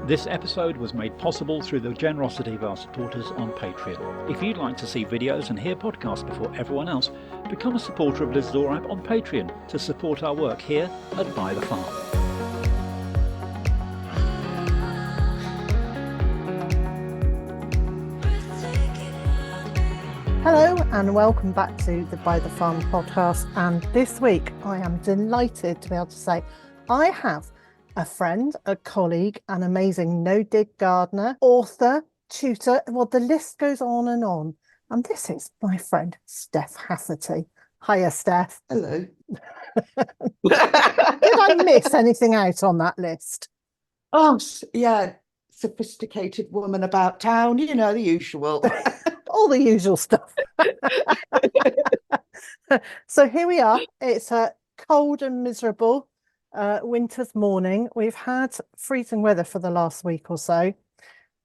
This episode was made possible through the generosity of our supporters on Patreon. If you'd like to see videos and hear podcasts before everyone else, become a supporter of Liz Law App on Patreon to support our work here at Byther Farm. Hello and welcome back to the Byther Farm podcast, and this week I am delighted to be able to say I have a friend, a colleague, an amazing no-dig gardener, author, tutor, well the list goes on, and this is my friend Steph Hafferty. Hiya Steph. Hello. Did I miss anything out on that list? Oh, yeah, sophisticated woman about town, you know, the usual. All the usual stuff. So here we are. It's a cold and miserable winter's morning. We've had freezing weather for the last week or so,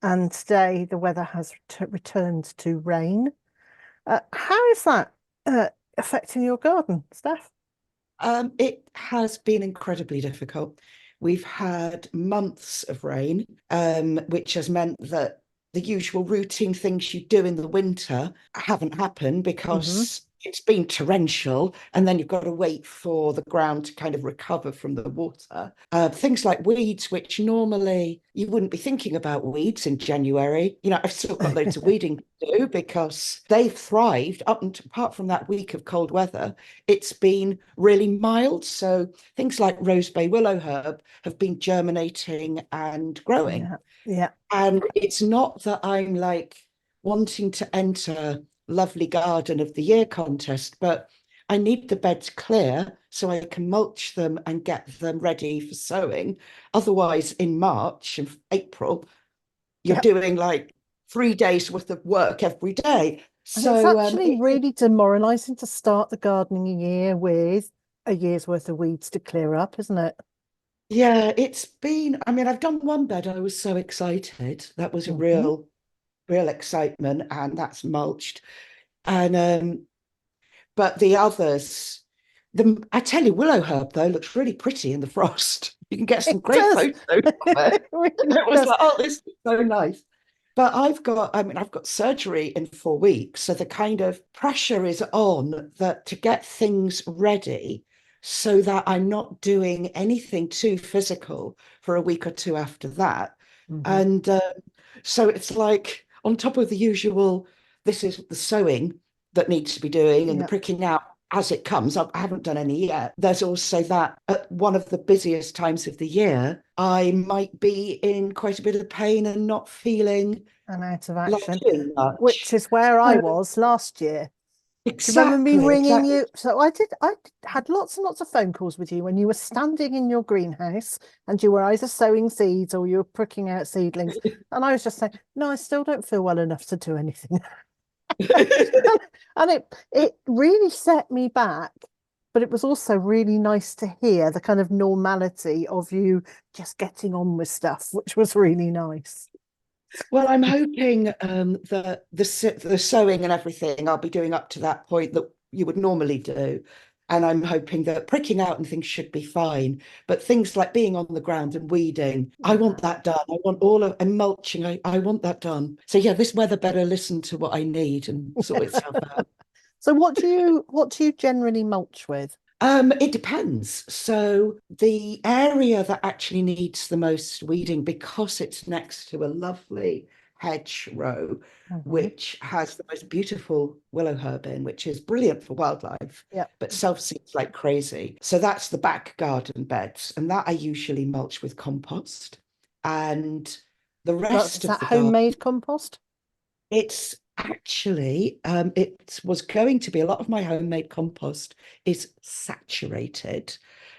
and today the weather has returned to rain. How is that affecting your garden, Steph? It has been incredibly difficult. We've had months of rain, which has meant that the usual routine things you do in the winter haven't happened because it's been torrential, and then you've got to wait for the ground to kind of recover from the water. Things like weeds, which normally you wouldn't be thinking about weeds in January. You know, I've still got loads of weeding to do because they've thrived apart from that week of cold weather. It's been really mild. So things like rose bay willow herb have been germinating and growing. Yeah. And it's not that I'm like wanting to enter lovely garden of the year contest, but I need the beds clear so I can mulch them and get them ready for sowing. Otherwise, in March and April, you're doing like 3 days worth of work every day. So it's actually really demoralizing to start the gardening year with a year's worth of weeds to clear up, isn't it? Yeah, it's been, I mean, I've done one bed. I was so excited. That was a real excitement, and that's mulched. And but the others, I tell you, willow herb though looks really pretty in the frost. You can get some great photos of it. It was like, oh, this is so nice. But I've got surgery in 4 weeks, so the kind of pressure is on that to get things ready so that I'm not doing anything too physical for a week or two after that. And so it's like on top of the usual, this is the sowing that needs to be doing and the pricking out as it comes. I haven't done any yet. There's also that at one of the busiest times of the year, I might be in quite a bit of pain and not feeling and out of action, like which is where I was last year. Exactly. Do you remember me ringing you? So I had lots and lots of phone calls with you when you were standing in your greenhouse and you were either sowing seeds or you were pricking out seedlings. And I was just saying, no, I still don't feel well enough to do anything. and it really set me back, but it was also really nice to hear the kind of normality of you just getting on with stuff, which was really nice. Well, I'm hoping that the sowing and everything I'll be doing up to that point that you would normally do. And I'm hoping that pricking out and things should be fine. But things like being on the ground and weeding, I want that done. I want and mulching, I want that done. So yeah, this weather better listen to what I need and sort itself out. So what do you generally mulch with? It depends. So the area that actually needs the most weeding, because it's next to a lovely hedgerow, which has the most beautiful willow herb in, which is brilliant for wildlife, but self-seeds like crazy. So that's the back garden beds, and that I usually mulch with compost. And the rest of the homemade compost? It's actually, it was going to be a lot of my homemade compost is saturated.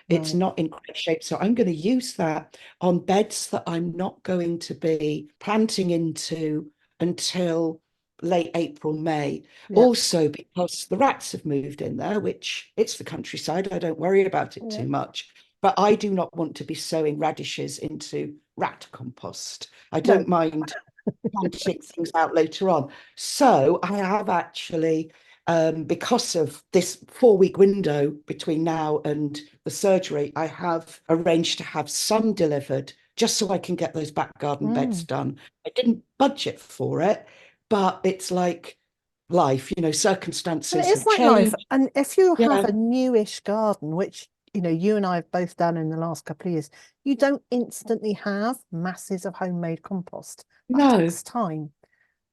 It's not in great shape. So I'm going to use that on beds that I'm not going to be planting into until late April, May. Also because the rats have moved in there, which it's the countryside. I don't worry about it too much. But I do not want to be sowing radishes into rat compost. I don't mind planting things out later on. So I have actually, because of this 4-week window between now and the surgery, I have arranged to have some delivered just so I can get those back garden beds Mm. done. I didn't budget for it, but it's like life, you know, Well, it circumstances is have like life. changed. And if you have Yeah, a newish garden, which, you and I have both done in the last couple of years, you don't instantly have masses of homemade compost. That no. takes time.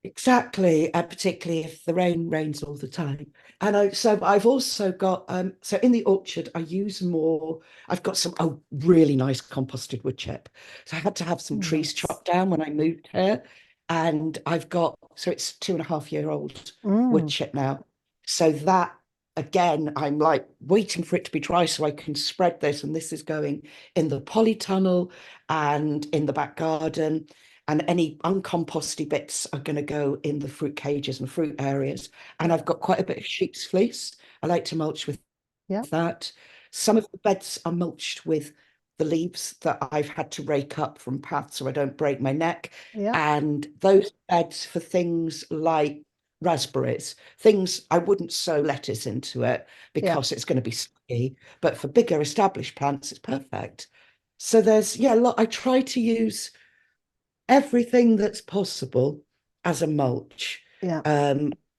Exactly, particularly if the rains all the time. And so I've also got so in the orchard I use more. I've got some really nice composted wood chip. So I had to have some Oh, trees nice. chopped down when I moved here, and I've got so it's 2.5-year-old wood Mm, chip now. So that again, I'm like waiting for it to be dry so I can spread this, and this is going in the polytunnel and in the back garden, and any uncomposty bits are going to go in the fruit cages and fruit areas. And I've got quite a bit of sheep's fleece. I like to mulch with yeah, that. Some of the beds are mulched with the leaves that I've had to rake up from paths so I don't break my neck. yeah, And those beds for things like raspberries, things I wouldn't sow lettuce into it yeah, because it's going to be sticky, but for bigger established plants, it's perfect. So there's, yeah, I try to use everything that's possible as a mulch, yeah.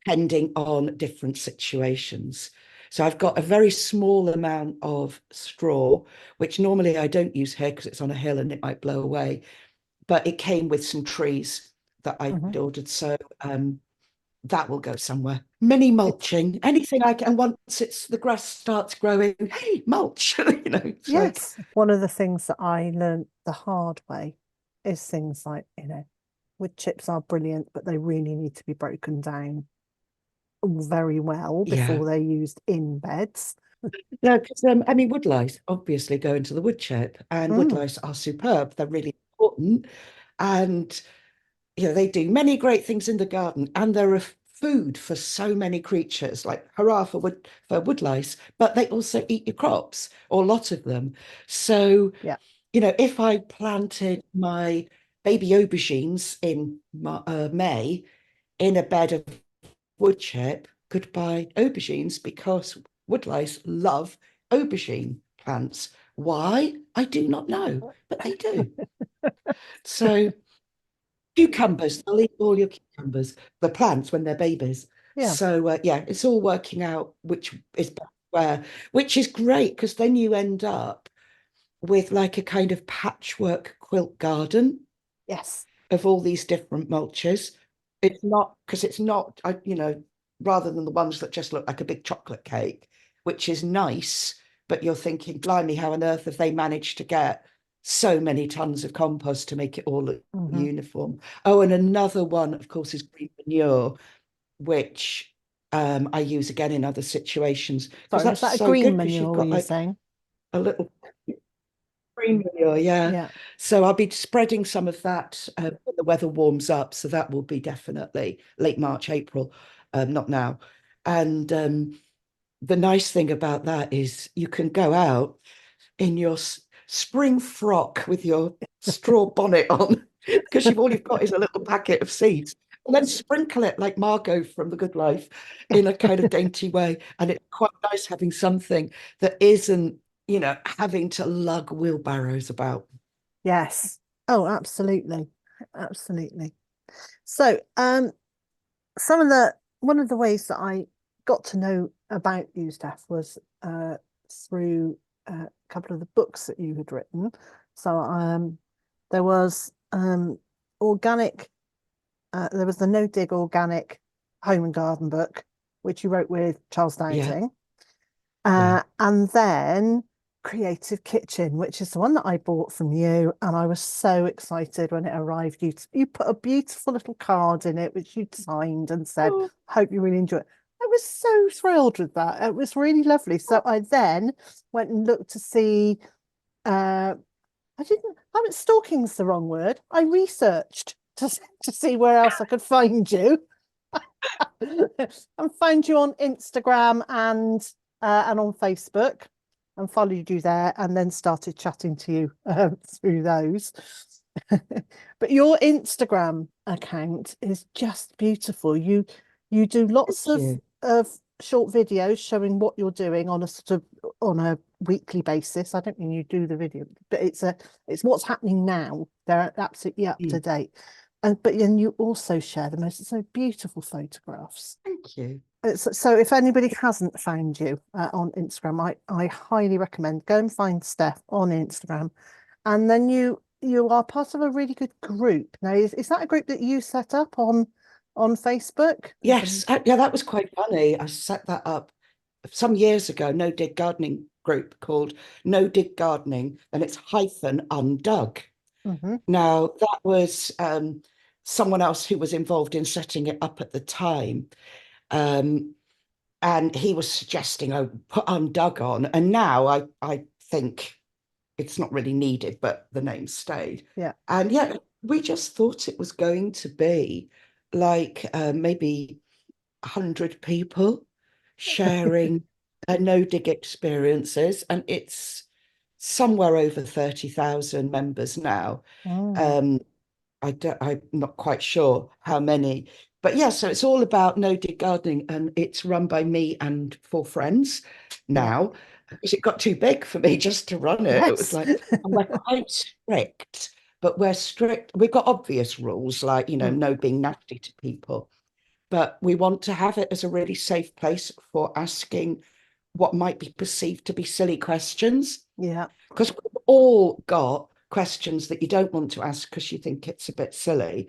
depending on different situations. So I've got a very small amount of straw, which normally I don't use here because it's on a hill and it might blow away. But it came with some trees that I'd Mhm. ordered. So that will go somewhere. Mini It's, mulching, anything I can. Once the grass starts growing, hey, mulch, you know, it's like, yes. One of the things that I learned the hard way is things like, wood chips are brilliant, but they really need to be broken down very well yeah. before they're used in beds. No, because I mean, woodlice obviously go into the wood chip, and Mm, woodlice are superb. They're really important, and they do many great things in the garden, and they're a food for so many creatures. Like hurrah for woodlice, but they also eat your crops, or a lot of them. So, yeah. if I planted my baby aubergines in May in a bed of wood chip, goodbye aubergines, because woodlice love aubergine plants. Why? I do not know, but they do. So cucumbers, they'll eat all your cucumbers, the plants when they're babies. Yeah. So yeah, it's all working out which is best where, which is great because then you end up with like a kind of patchwork quilt garden Yes. of all these different mulches. It's not because it's not, rather than the ones that just look like a big chocolate cake, which is nice, but you're thinking, blimey, how on earth have they managed to get so many tons of compost to make it all look Hmm. uniform? Oh, and another one, of course, is green manure, which I use again in other situations because Sorry, was that's that a so green good because you've manure, were got you like saying? a little green manure, yeah. Yeah. So I'll be spreading some of that when the weather warms up. So that will be definitely late March, April, not now. And the nice thing about that is you can go out in your spring frock with your straw bonnet on because you've got is a little packet of seeds. And then sprinkle it like Margot from The Good Life in a kind of dainty way. And it's quite nice having something that isn't, having to lug wheelbarrows about. Yes. Oh, absolutely. Absolutely. So, some of the one of the ways that I got to know about you, Steph, was through a couple of the books that you had written. So, there was organic. There was the No Dig Organic Home and Garden book, which you wrote with Charles Yeah, Dowding. yeah. And then Creative Kitchen, which is the one that I bought from you. And I was so excited when it arrived. You put a beautiful little card in it, which you'd signed and said, Oh, hope you really enjoy it. I was so thrilled with that. It was really lovely. So I then went and looked to see, uh, I mean, stalking's the wrong word. I researched to see where else I could find you. And find you on Instagram and on Facebook, and followed you there, and then started chatting to you through those. But your Instagram account is just beautiful. You do thank lots you. of short videos showing what you're doing on a on a weekly basis. I don't mean you do the video, but it's what's happening now. They're absolutely up to date. But then you also share the most so beautiful photographs. Thank you. So if anybody hasn't found you on Instagram, I highly recommend go and find Steph on Instagram, and then you are part of a really good group. Now, is that a group that you set up on Facebook? Yes, yeah, that was quite funny. I set that up some years ago, no dig gardening group called No Dig Gardening, and it's -undug. Now, that was someone else who was involved in setting it up at the time. And he was suggesting I put undug on. And now I think it's not really needed, but the name stayed. Yeah. And yeah, we just thought it was going to be like maybe 100 people sharing their no dig experiences, and it's somewhere over 30,000 members now. I'm not quite sure how many, but yeah, so it's all about no dig gardening, and it's run by me and 4 friends now, because it got too big for me just to run it. It was like, and we're quite strict, but we're strict. We've got obvious rules, like, no being nasty to people, but we want to have it as a really safe place for asking what might be perceived to be silly questions. Yeah. Because we've all got questions that you don't want to ask because you think it's a bit silly.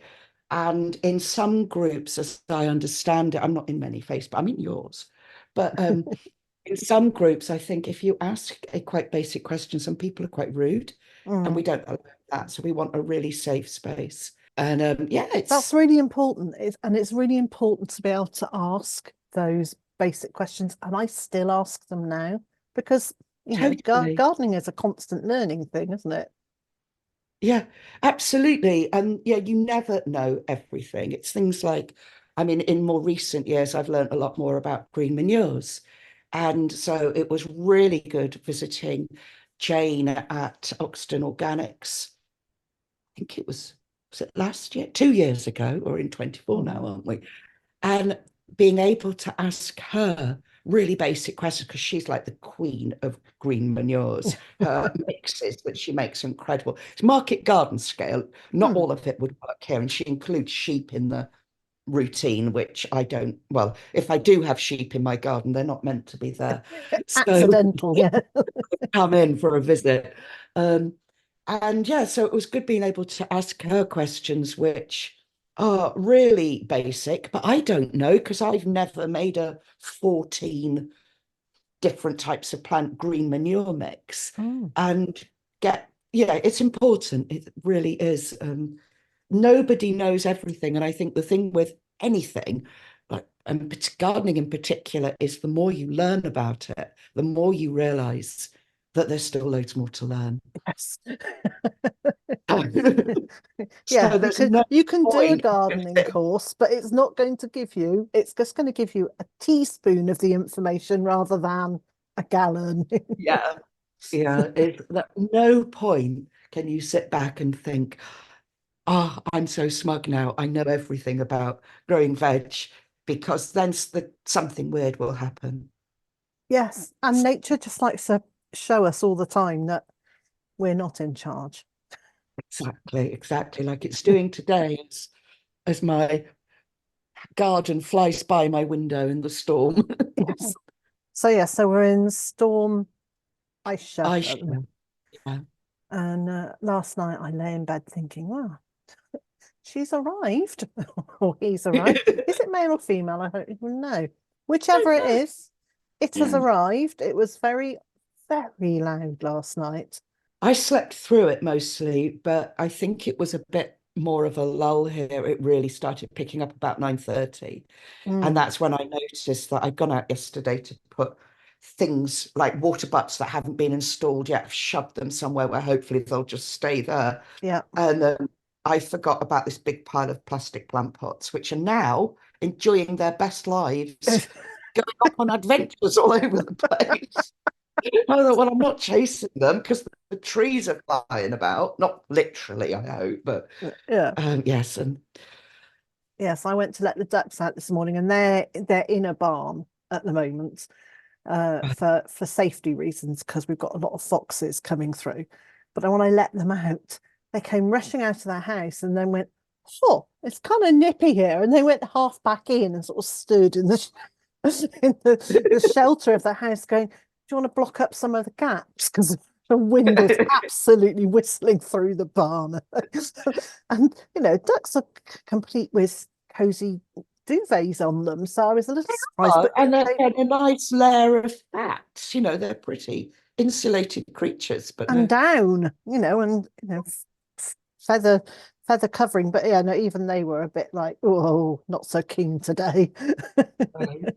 And in some groups, as I understand it, I'm not in many Facebook, I'm in yours, but in some groups, I think if you ask a quite basic question, some people are quite rude, and we don't allow that. So we want a really safe space. And yeah, that's really important. It's really important to be able to ask those basic questions. And I still ask them now because, gardening is a constant learning thing, isn't it? Yeah, absolutely. And yeah, you never know everything. It's things like, I mean, in more recent years, I've learned a lot more about green manures. And so it was really good visiting Jane at Oxton Organics. I think was it last year? 2 years ago, or in 24 now, aren't we? And being able to ask her really basic questions, because she's like the queen of green manures. Her mixes that she makes are incredible. It's market garden scale. Not all of it would work here. And she includes sheep in the routine, which I don't. Well, if I do have sheep in my garden, they're not meant to be there. Accidental, yeah. Come in for a visit. And yeah, so it was good being able to ask her questions, which are really basic, but I don't know because I've never made a 14 different types of plant green manure mix. And it's important. It really is. Nobody knows everything. And I think the thing with anything, like gardening in particular, is the more you learn about it, the more you realize that there's still loads more to learn. Yes. Yeah, you can do a gardening course, but it's not going to give you, it's just going to give you a teaspoon of the information rather than a gallon. Yeah. At no point can you sit back and think, oh, I'm so smug now, I know everything about growing veg, because then something weird will happen. Yes, and nature just likes to show us all the time that we're not in charge. Exactly like it's doing today, as my garden flies by my window in the storm. Yes. So we're in storm Aisha. Yeah. And last night I lay in bed thinking, wow, she's arrived. Or he's arrived. Is it male or female? I don't even know. Whichever it is, it has arrived. It was very, very loud last night. I slept through it mostly, but I think it was a bit more of a lull here. It really started picking up about 9:30. And that's when I noticed that I'd gone out yesterday to put things like water butts that haven't been installed yet. I've shoved them somewhere where hopefully they'll just stay there. Yeah. And I forgot about this big pile of plastic plant pots, which are now enjoying their best lives, going off on adventures all over the place. I thought, well, I'm not chasing them because the trees are flying about, not literally, I hope, but yes. And yes, I went to let the ducks out this morning, and they're in a barn, at the moment for safety reasons, because we've got a lot of foxes coming through. But when I let them out, they came rushing out of their house and then went, "Oh, it's kind of nippy here," and they went half back in and sort of stood in the in the shelter of the house, going, "Do you want to block up some of the gaps?" Because the wind was absolutely whistling through the barn. And ducks are complete with cozy duvets on them, so I was a little surprised. But and a nice layer of fat. They're pretty insulated creatures, but and down, feather covering. But yeah, no, even they were a bit like, "Oh, not so keen today." Right.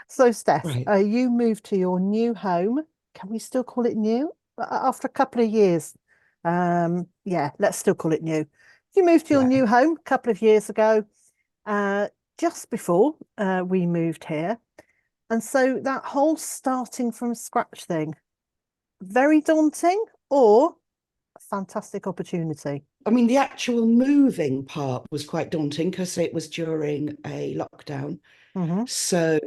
So, Steph, Right. you moved to your new home. Can we still call it new? After a couple of years. Yeah, let's still call it new. You moved to your Yeah. new home a couple of years ago, just before we moved here. And so that whole starting from scratch thing, very daunting or a fantastic opportunity? I mean, the actual moving part was quite daunting because it was during a lockdown. Mm-hmm. So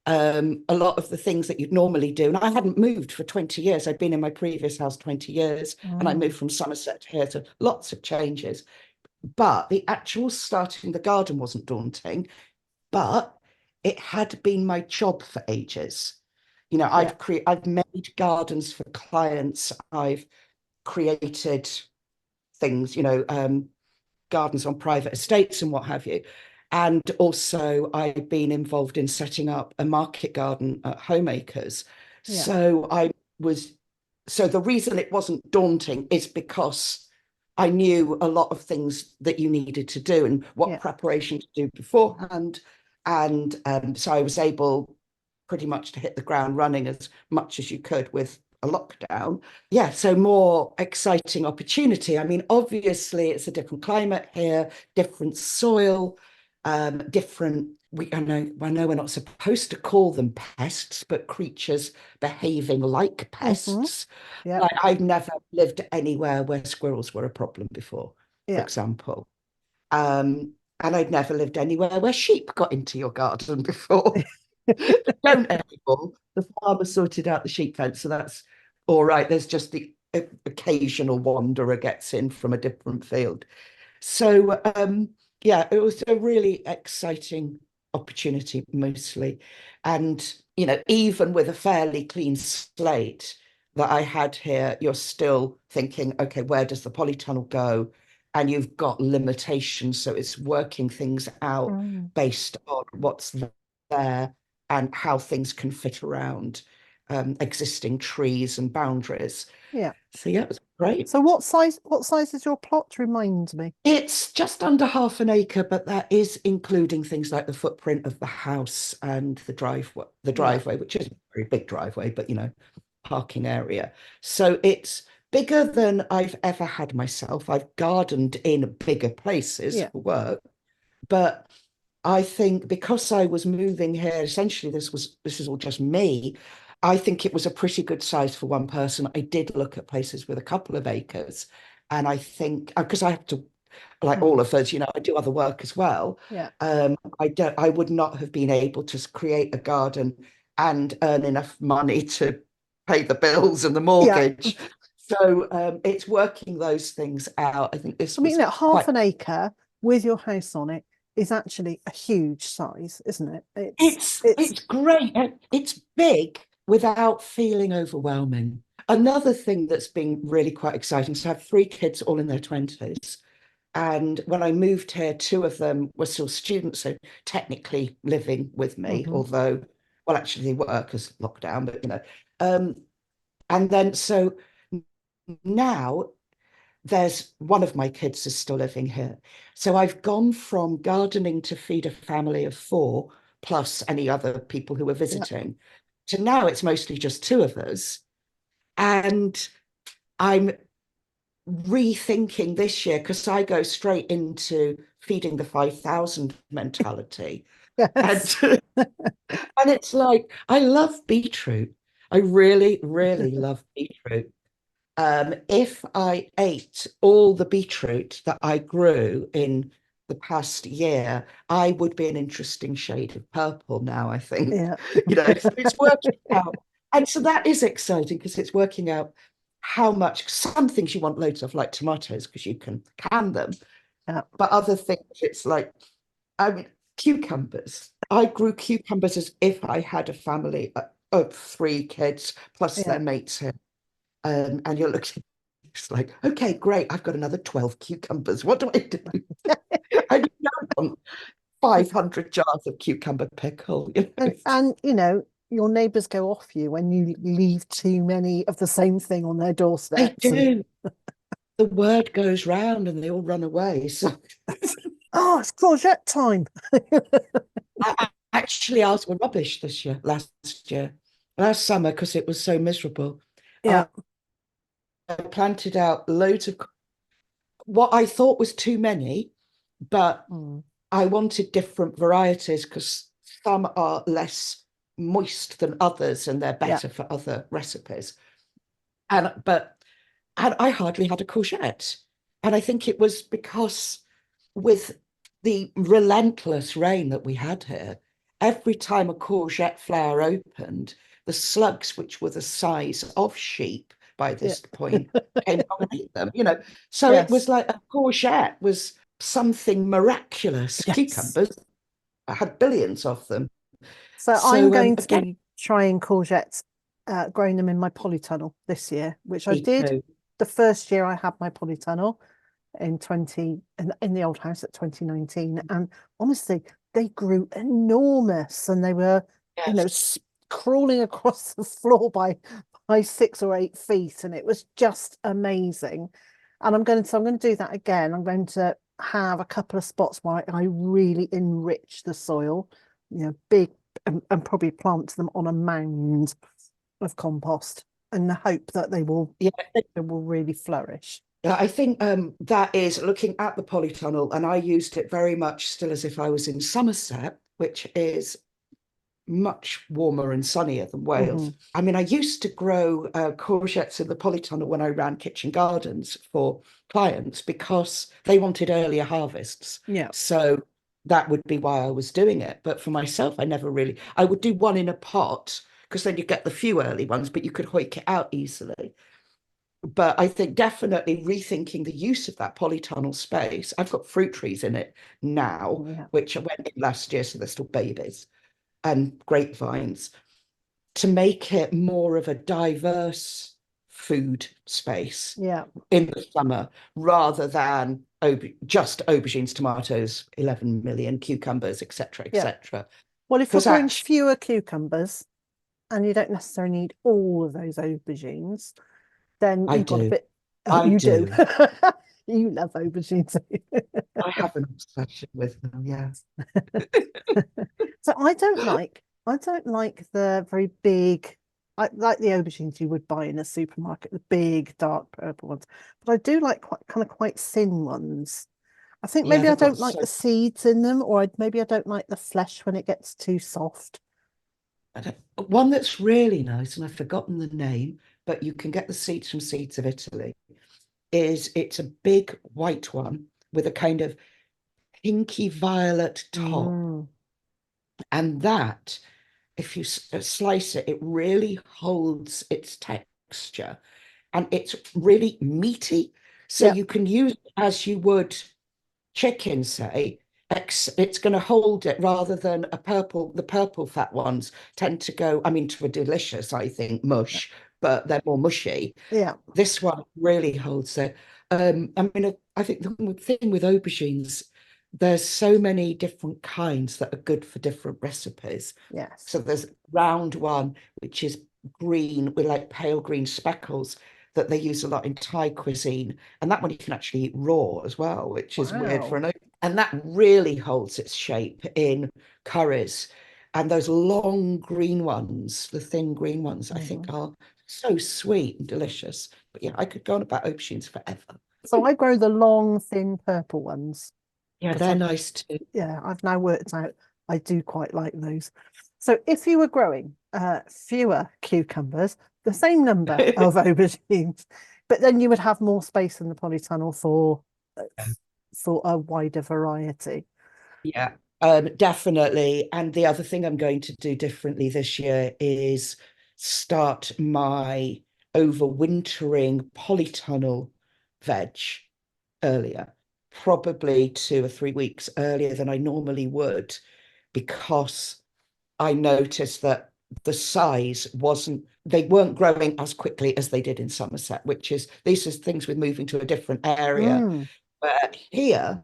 a lot of the things that you'd normally do, and I hadn't moved for 20 years. I'd been in my previous house 20 years, and I moved from Somerset to here, so lots of changes. But the actual starting the garden wasn't daunting, but it had been my job for ages. I've made gardens for clients. I've created things, gardens on private estates and what have you. And also, I've been involved in setting up a market garden at Homeacres. Yeah. So the reason it wasn't daunting is because I knew a lot of things that you needed to do and what preparation to do beforehand. And so I was able pretty much to hit the ground running as much as you could with a lockdown. Yeah, so more exciting opportunity. I mean, obviously, it's a different climate here, different soil, different. I know we're not supposed to call them pests, but creatures behaving like pests. Yeah. Like I've never lived anywhere where squirrels were a problem before, for example. And I'd never lived anywhere where sheep got into your garden before. They don't anymore. The farmer sorted out the sheep fence, so that's all right. There's just the occasional wanderer gets in from a different field. So yeah, it was a really exciting opportunity mostly. And even with a fairly clean slate that I had here, you're still thinking, okay, where does the polytunnel go? And you've got limitations, so it's working things out based on what's there and how things can fit around existing trees and boundaries. Yeah. So yeah, it was great. So what size is your plot? Remind me. It's just under half an acre, but that is including things like the footprint of the house and the driveway, which is a very big driveway, but parking area. So it's bigger than I've ever had myself. I've gardened in bigger places for work, but I think because I was moving here, essentially this is all just me. I think it was a pretty good size for one person. I did look at places with a couple of acres, and I think because I have to, like all of us, I do other work as well. Yeah. I would not have been able to create a garden and earn enough money to pay the bills and the mortgage. So it's working those things out. I think this was half an acre with your house on it is actually a huge size, isn't it? It's great. It's big without feeling overwhelming. Another thing that's been really quite exciting, so I have 3 kids all in their 20s. And when I moved here, 2 of them were still students, so technically living with me, although, well, actually they were because lockdown, but and then so now there's one of my kids is still living here. So I've gone from gardening to feed a family of 4, plus any other people who were visiting, to now it's mostly just 2 of us. And I'm rethinking this year because I go straight into feeding the 5,000 mentality. Yes. And, and it's like, I love beetroot. I really, really love beetroot. If I ate all the beetroot that I grew in the past year, I would be an interesting shade of purple now, I think. Yeah. So it's working out. And so that is exciting because it's working out how much, some things you want loads of, like tomatoes, because you can them. Yeah. But other things, it's like, I mean, cucumbers. I grew cucumbers as if I had a family of 3 kids plus Yeah. their mates here. And you're looking, it's like, okay, great, I've got another 12 cucumbers. What do I do? And you don't want 500 jars of cucumber pickle. And your neighbours go off you when you leave too many of the same thing on their They doorsteps. do. The word goes round and they all run away. So Oh, it's courgette time. actually, ours were rubbish last summer, because it was so miserable. Yeah. I planted out loads of what I thought was too many, but I wanted different varieties because some are less moist than others and they're better for other recipes. And I hardly had a courgette. And I think it was because with the relentless rain that we had here, every time a courgette flower opened, the slugs, which were the size of sheep by this point, came along and ate them, So it was like a courgette was something miraculous. Yes. Cucumbers, I had billions of them. So I'm going to be trying courgettes, growing them in my polytunnel this year, which I did the first year I had my polytunnel in the old house at 2019. And honestly, they grew enormous and they were, crawling across the floor by 6 or 8 feet. And it was just amazing. And I'm going to do that again. I'm going to have a couple of spots where I really enrich the soil, big, and probably plant them on a mound of compost and hope that they will really flourish. Yeah, I think that is looking at the polytunnel, and I used it very much still as if I was in Somerset, which is much warmer and sunnier than Wales. I mean, I used to grow courgettes in the polytunnel when I ran kitchen gardens for clients because they wanted earlier harvests. Yeah. So that would be why I was doing it. But for myself, I would do one in a pot because then you get the few early ones, but you could hoik it out easily. But I think definitely rethinking the use of that polytunnel space. I've got fruit trees in it now, which I went in last year, so they're still babies, and grapevines, to make it more of a diverse food space in the summer, rather than just aubergines, tomatoes, 11 million cucumbers, etc., etc. Well, if you're growing fewer cucumbers and you don't necessarily need all of those aubergines, then you've got a bit. You do. You love aubergines. I have an obsession with them, yes. So I don't like the very big. I like the aubergines you would buy in a supermarket, the big dark purple ones. But I do like quite thin ones. I think maybe I don't like the seeds in them, or maybe I don't like the flesh when it gets too soft. One that's really nice, and I've forgotten the name, but you can get the seeds from Seeds of Italy, it's a big white one with a kind of pinky violet top. And that, if you slice it, it really holds its texture and it's really meaty. So you can use it as you would chicken, say. It's going to hold it rather than the purple fat ones tend to go, to a delicious, I think, mush, but they're more mushy. Yeah. This one really holds it. I think the thing with aubergines, there's so many different kinds that are good for different recipes. Yes. So there's round one, which is green with like pale green speckles that they use a lot in Thai cuisine. And that one you can actually eat raw as well, which is weird for an. And that really holds its shape in curries. And those long green ones, the thin green ones, I think are so sweet and delicious. But yeah, I could go on about aubergines forever. So I grow the long, thin purple ones. Yeah, they're nice too. Yeah, I've now worked out I do quite like those. So if you were growing fewer cucumbers, the same number of aubergines, but then you would have more space in the polytunnel for for a wider variety. Yeah, definitely. And the other thing I'm going to do differently this year is start my overwintering polytunnel veg earlier, probably 2 or 3 weeks earlier than I normally would, because I noticed that the size they weren't growing as quickly as they did in Somerset, which is, these are things with moving to a different area. But here,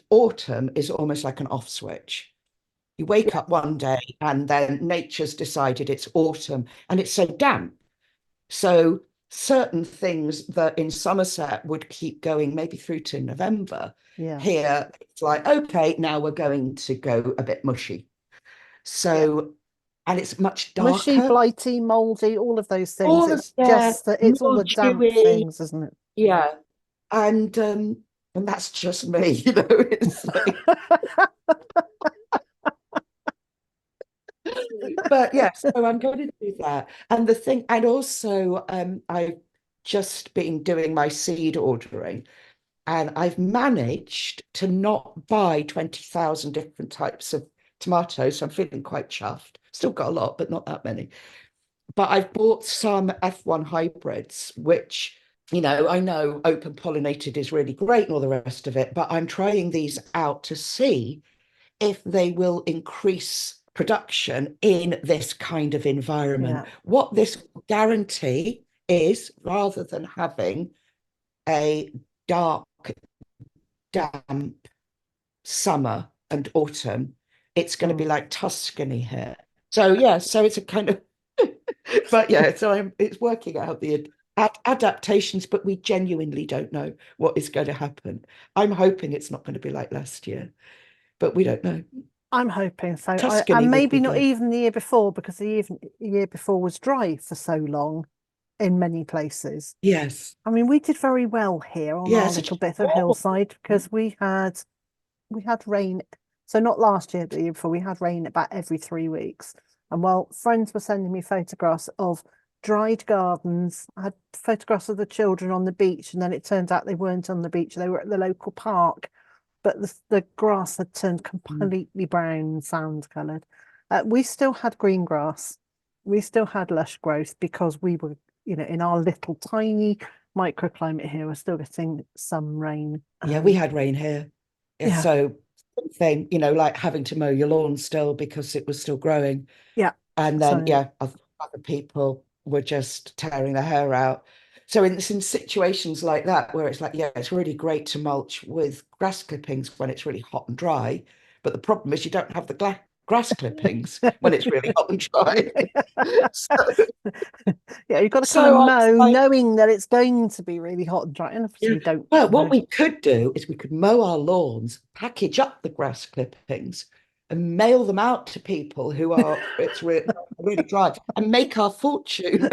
autumn is almost like an off switch. You wake up one day and then nature's decided it's autumn and it's so damp. So certain things that in Somerset would keep going maybe through to November, Yeah. here it's like, okay, now we're going to go a bit mushy. So, and it's much Mushy, darker. blighty, mouldy, all of those things. All of, It's yeah, just that it's all more the damp dewy. things, isn't it? Yeah. And that's just me, you know. It's like, but yeah, so I'm going to do that. And the thing, and also I've just been doing my seed ordering, and I've managed to not buy 20,000 different types of tomatoes. So I'm feeling quite chuffed. Still got a lot, but not that many. But I've bought some F1 hybrids, which, I know open pollinated is really great and all the rest of it, but I'm trying these out to see if they will increase production in this kind of environment. Yeah. What this guarantee is, rather than having a dark, damp summer and autumn, it's going to be like Tuscany here. So yeah, so it's a kind of, but yeah, so it's working out the adaptations, but we genuinely don't know what is going to happen. I'm hoping it's not going to be like last year, but we don't know. I'm hoping so. Tuscany And would maybe be not good. even the year before, because the year before was dry for so long in many places. Yes. I mean, we did very well here on our Yes, little it's bit of warm. hillside because we had rain. So not last year, but the year before, we had rain about every 3 weeks. And while friends were sending me photographs of dried gardens, I had photographs of the children on the beach, and then it turned out they weren't on the beach; they were at the local park. But the grass had turned completely brown and sand coloured. We still had green grass. We still had lush growth because we were, in our little tiny microclimate here, we're still getting some rain. Yeah, we had rain here. Yeah, Yeah, so thing, like having to mow your lawn still because it was still growing. yeah. And then, So yeah, other people were just tearing their hair out. So in situations like that, where it's like, yeah, it's really great to mulch with grass clippings when it's really hot and dry. But the problem is you don't have the grass clippings when it's really hot and dry. So, yeah, you've got to kind of so I was mow like, knowing that it's going to be really hot and dry. And obviously yeah. we don't Well, what know. we could do is we could mow our lawns, package up the grass clippings, and mail them out to people who it's really dry, and make our fortune.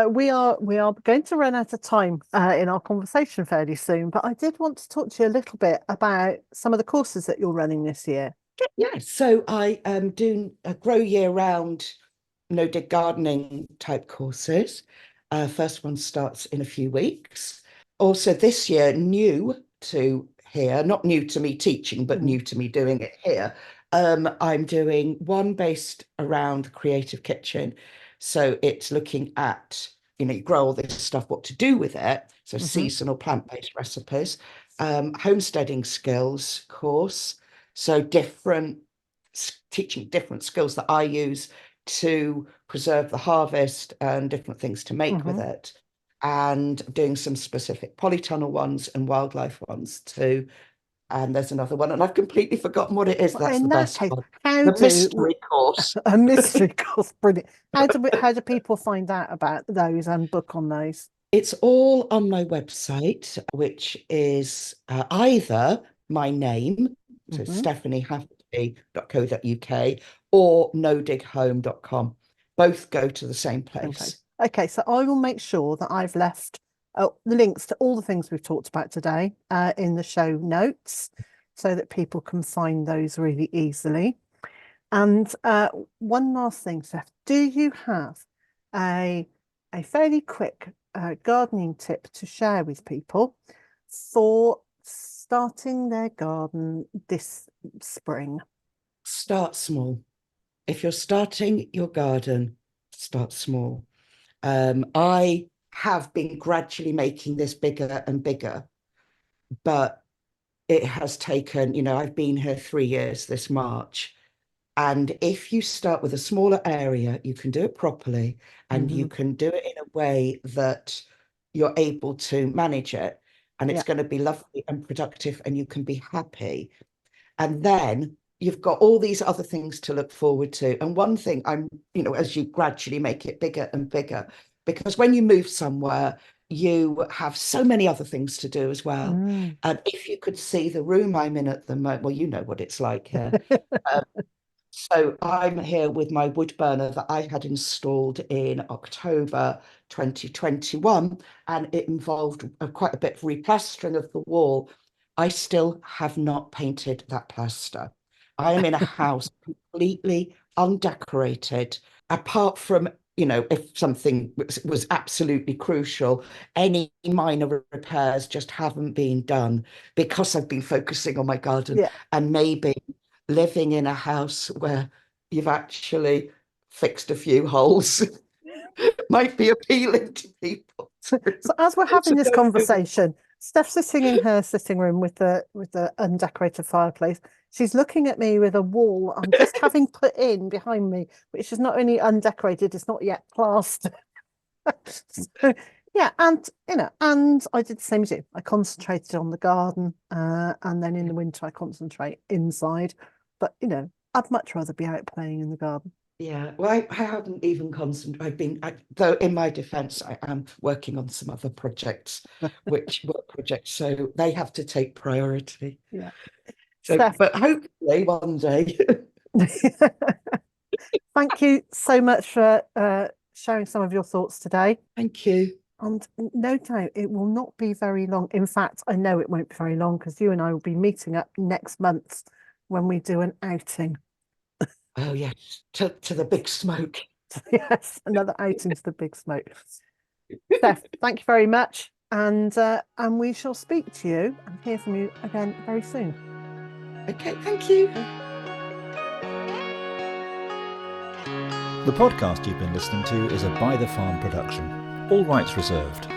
We are going to run out of time in our conversation fairly soon, but I did want to talk to you a little bit about some of the courses that you're running this year. Yeah, so I am doing a grow year round no dig gardening type courses. First one starts in a few weeks. Also this year, new to here, not new to me teaching, but new to me doing it here. I'm doing one based around the creative kitchen. So it's looking at, you grow all this stuff, what to do with it. So seasonal plant-based recipes, homesteading skills course. So teaching different skills that I use to preserve the harvest and different things to make with it, and doing some specific polytunnel ones and wildlife ones too. And there's another one, and I've completely forgotten what it is. Well, That's in the that best case, one. how The do mystery course. a mystery course? Brilliant. How do people find out about those and book on those? It's all on my website, which is either my name, so stephaniehafferty.co.uk, or nodighome.com. Both go to the same place. Okay, so I will make sure that I've left the links to all the things we've talked about today in the show notes so that people can find those really easily. And one last thing, Steph, do you have a fairly quick gardening tip to share with people for starting their garden this spring? Start small. If you're starting your garden, start small. I have been gradually making this bigger and bigger, but it has taken, I've been here 3 years this March. And if you start with a smaller area, you can do it properly and you can do it in a way that you're able to manage it. And it's going to be lovely and productive and you can be happy. And then you've got all these other things to look forward to. And one thing as you gradually make it bigger and bigger, because when you move somewhere, you have so many other things to do as well. And if you could see the room I'm in at the moment, well, you know what it's like here. So I'm here with my wood burner that I had installed in October 2021, and it involved quite a bit of replastering of the wall. I still have not painted that plaster. I am in a house completely undecorated, apart from, if something was absolutely crucial, any minor repairs just haven't been done because I've been focusing on my garden and maybe living in a house where you've actually fixed a few holes might be appealing to people. So as we're having this conversation, Steph's sitting in her sitting room with the undecorated fireplace. She's looking at me with a wall I'm just having put in behind me, which is not only undecorated, it's not yet plastered. So, yeah, and and I did the same as you. I concentrated on the garden, and then in the winter I concentrate inside. But I'd much rather be out playing in the garden. Yeah, well, I haven't even concentrated. Though in my defence, I am working on some other projects, work projects, so they have to take priority. Yeah. So, Steph, but hopefully one day. Thank you so much for sharing some of your thoughts today. Thank you. And no doubt it will not be very long. In fact, I know it won't be very long because you and I will be meeting up next month when we do an outing. Oh yes, to the big smoke. Yes, another outing to the big smoke. Steph, thank you very much, and we shall speak to you and hear from you again very soon. Okay, thank you. The podcast you've been listening to is a By the Farm production. All rights reserved.